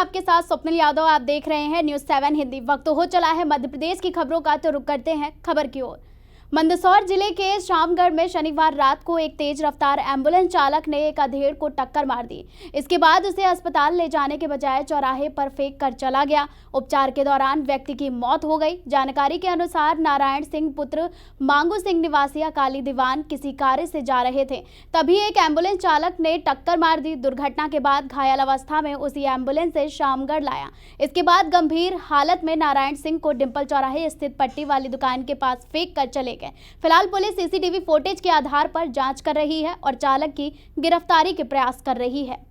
आपके साथ स्वप्निल यादव। आप देख रहे हैं न्यूज़ 7 हिंदी। वक्त हो चला है मध्य प्रदेश की खबरों का, तो रुक करते हैं खबर की ओर। मंदसौर जिले के शामगढ़ में शनिवार रात को एक तेज रफ्तार एम्बुलेंस चालक ने एक अधेड़ को टक्कर मार दी। इसके बाद उसे अस्पताल ले जाने के बजाय चौराहे पर फेंक कर चला गया। उपचार के दौरान व्यक्ति की मौत हो गई। जानकारी के अनुसार नारायण सिंह पुत्र मांगू सिंह निवासी अकाली दीवान किसी कार्य से जा रहे थे, तभी एक एम्बुलेंस चालक ने टक्कर मार दी। दुर्घटना के बाद घायल अवस्था में उसी एम्बुलेंस से शामगढ़ लाया। इसके बाद गंभीर हालत में नारायण सिंह को डिंपल चौराहे स्थित पट्टी वाली दुकान के पास फेंक कर चले गए। फिलहाल पुलिस सीसीटीवी फुटेज के आधार पर जांच कर रही है और चालक की गिरफ्तारी के प्रयास कर रही है।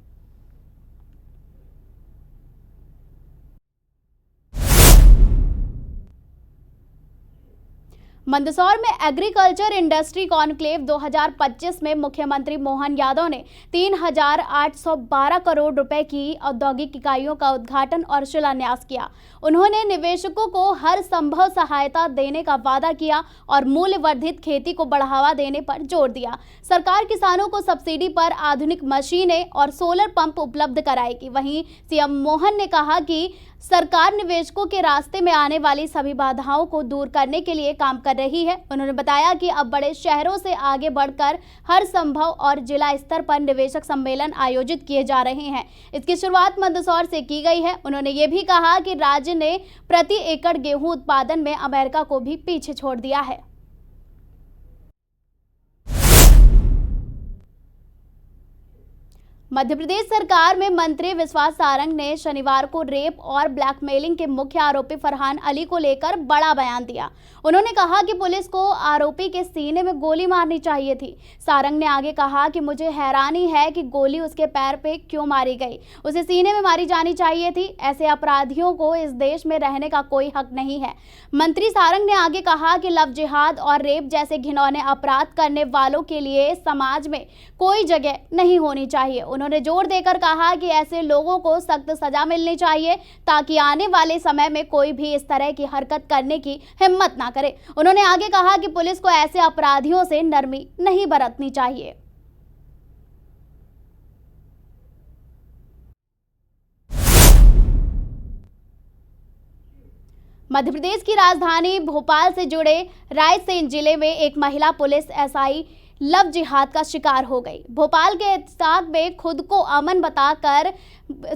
मंदसौर में एग्रीकल्चर इंडस्ट्री कॉन्क्लेव 2025 में मुख्यमंत्री मोहन यादव ने 3,812 करोड़ रुपए की औद्योगिक इकाइयों का उद्घाटन और शिलान्यास किया। उन्होंने निवेशकों को हर संभव सहायता देने का वादा किया और मूल्य वर्धित खेती को बढ़ावा देने पर जोर दिया। सरकार किसानों को सब्सिडी पर आधुनिक मशीनें और सोलर पंप उपलब्ध कराएगी। वहीं सीएम मोहन ने कहा कि सरकार निवेशकों के रास्ते में आने वाली सभी बाधाओं को दूर करने के लिए काम कर रही है। उन्होंने बताया कि अब बड़े शहरों से आगे बढ़कर हर संभव और जिला स्तर पर निवेशक सम्मेलन आयोजित किए जा रहे हैं। इसकी शुरुआत मंदसौर से की गई है। उन्होंने ये भी कहा कि राज्य ने प्रति एकड़ गेहूं उत्पादन में अमेरिका को भी पीछे छोड़ दिया है। मध्य प्रदेश सरकार में मंत्री विश्वास सारंग ने शनिवार को रेप और ब्लैकमेलिंग के मुख्य आरोपी फरहान अली को लेकर बड़ा बयान दिया। उन्होंने कहा कि पुलिस को आरोपी के सीने में गोली मारनी चाहिए थी। सारंग ने आगे कहा कि मुझे हैरानी है कि गोली उसके पैर पे क्यों मारी गई, उसे सीने में मारी जानी चाहिए थी। ऐसे अपराधियों को इस देश में रहने का कोई हक नहीं है। मंत्री सारंग ने आगे कहा कि लव जिहाद और रेप जैसे घिनौने अपराध करने वालों के लिए समाज में कोई जगह नहीं होनी चाहिए। उन्होंने जोर देकर कहा कि ऐसे लोगों को सख्त सजा मिलनी चाहिए ताकि आने वाले समय में कोई भी इस तरह की हरकत करने की हिम्मत ना करे। उन्होंने आगे कहा कि पुलिस को ऐसे अपराधियों से नरमी नहीं बरतनी चाहिए। मध्य प्रदेश की राजधानी भोपाल से जुड़े रायसेन जिले में एक महिला पुलिस एसआई लव जिहाद का शिकार हो गई। भोपाल के इत्तेफाक में खुद को अमन बताकर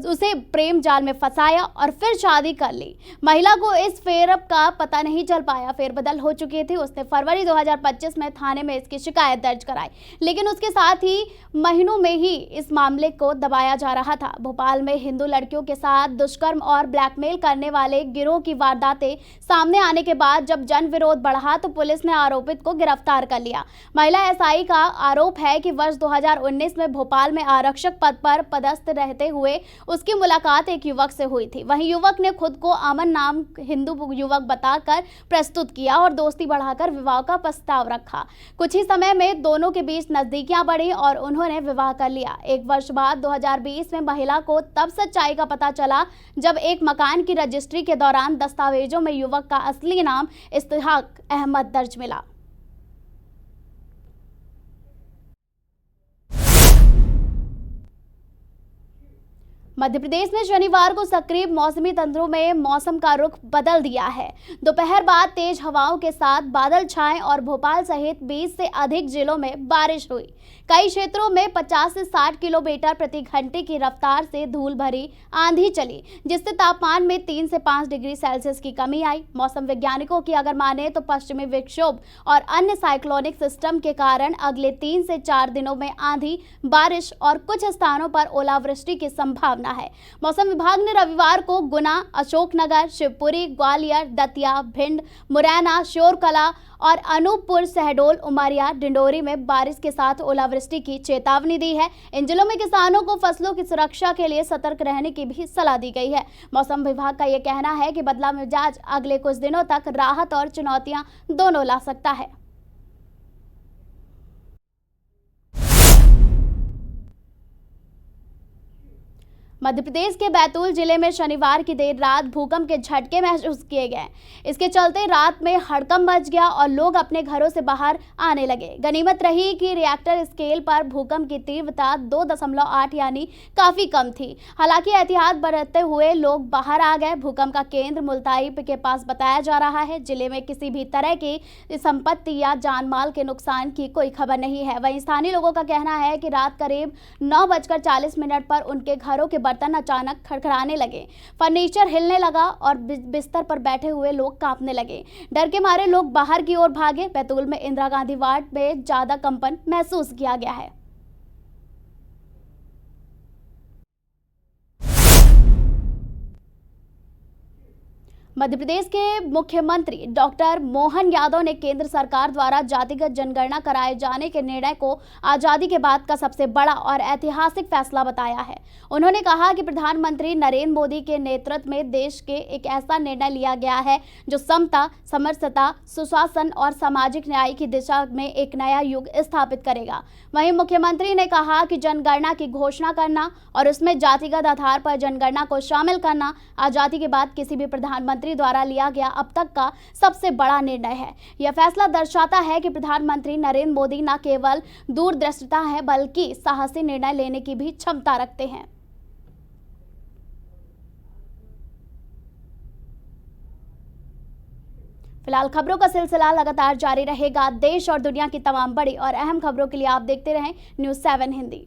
उसे प्रेम जाल में फंसाया और फिर शादी कर ली। महिला को इस फेरअप का पता नहीं चल पाया, फेरबदल हो चुकी थी। उसने फरवरी 2025 में थाने में इसकी शिकायत दर्ज कराई, लेकिन उसके साथ ही महीनों में ही इस मामले को दबाया जा रहा था। भोपाल में हिंदू लड़कियों के साथ दुष्कर्म और ब्लैकमेल करने वाले गिरोह की वारदातें सामने आने के बाद जब जन विरोध बढ़ा तो पुलिस ने आरोपित को गिरफ्तार कर लिया। महिला एसआई का आरोप है कि वर्ष 2019 में भोपाल में आरक्षक पद पर पदस्थ रहते हुए उसकी मुलाकात एक युवक से हुई थी। वहीं युवक ने खुद को अमन नाम हिंदू युवक बताकर प्रस्तुत किया और दोस्ती बढ़ाकर विवाह का प्रस्ताव रखा। कुछ ही समय में दोनों के बीच नजदीकियां बढ़ी और उन्होंने विवाह कर लिया। एक वर्ष बाद 2020 में महिला को तब सच्चाई का पता चला जब एक मकान की रजिस्ट्री के दौरान दस्तावेजों में युवक का असली नाम इस्तिहाक अहमद दर्ज मिला। मध्य प्रदेश में शनिवार को सक्रिय मौसमी तंत्रों में मौसम का रुख बदल दिया है। दोपहर बाद तेज हवाओं के साथ बादल छाए और भोपाल सहित 20 से अधिक जिलों में बारिश हुई। कई क्षेत्रों में 50 से 60 किलोमीटर प्रति घंटे की रफ्तार से धूल भरी आंधी चली, जिससे तापमान में 3 से 5 डिग्री सेल्सियस की कमी आई। मौसम वैज्ञानिकों की अगर माने तो पश्चिमी विक्षोभ और अन्य साइक्लोनिक सिस्टम के कारण अगले 3 से 4 दिनों में आंधी, बारिश और कुछ स्थानों पर ओलावृष्टि की संभावना है। मौसम विभाग ने रविवार को गुना, अशोकनगर, शिवपुरी, ग्वालियर, दतिया, भिंड, मुरैना, श्योरकला और अनूपपुर, शहडोल, उमरिया, डिंडोरी में बारिश के साथ ओलावृष्टि की चेतावनी दी है। इन जिलों में किसानों को फसलों की सुरक्षा के लिए सतर्क रहने की भी सलाह दी गई है। मौसम विभाग का यह कहना है कि बदला मिजाज अगले कुछ दिनों तक राहत और चुनौतियां दोनों ला सकता है। मध्य प्रदेश के बैतूल जिले में शनिवार की देर रात भूकंप के झटके महसूस किए गए। इसके चलते रात में हड़कंप मच गया और लोग अपने घरों से बाहर आने लगे। गनीमत रही कि रिएक्टर स्केल पर भूकंप की तीव्रता 2.8 यानी काफी कम थी। हालांकि एहतियात बरतते हुए लोग बाहर आ गए। भूकंप का केंद्र मुल्ताई के पास बताया जा रहा है। जिले में किसी भी तरह की संपत्ति या जान माल के नुकसान की कोई खबर नहीं है। वहीं स्थानीय लोगों का कहना है कि रात करीब 9:40 पर उनके घरों के बर्तन अचानक खड़खड़ाने लगे, फर्नीचर हिलने लगा और बिस्तर पर बैठे हुए लोग कांपने लगे। डर के मारे लोग बाहर की ओर भागे। बैतूल में इंदिरा गांधी वार्ड में ज्यादा कंपन महसूस किया गया है। मध्य प्रदेश के मुख्यमंत्री डॉक्टर मोहन यादव ने केंद्र सरकार द्वारा जातिगत जनगणना कराए जाने के निर्णय को आजादी के बाद का सबसे बड़ा और ऐतिहासिक फैसला बताया है। उन्होंने कहा कि प्रधानमंत्री नरेंद्र मोदी के नेतृत्व में देश के एक ऐसा निर्णय लिया गया है जो समता, समरसता, सुशासन और सामाजिक न्याय की दिशा में एक नया युग स्थापित करेगा। वहीं मुख्यमंत्री ने कहा कि जनगणना की घोषणा करना और उसमें जातिगत आधार पर जनगणना को शामिल करना आजादी के बाद किसी भी प्रधानमंत्री द्वारा लिया गया अब तक का सबसे बड़ा निर्णय है। यह फैसला दर्शाता है कि प्रधानमंत्री नरेंद्र मोदी न केवल दूरदृष्टिता है बल्कि साहसी निर्णय लेने की भी क्षमता रखते हैं। फिलहाल खबरों का सिलसिला लगातार जारी रहेगा। देश और दुनिया की तमाम बड़ी और अहम खबरों के लिए आप देखते रहें न्यूज़ 7 हिंदी।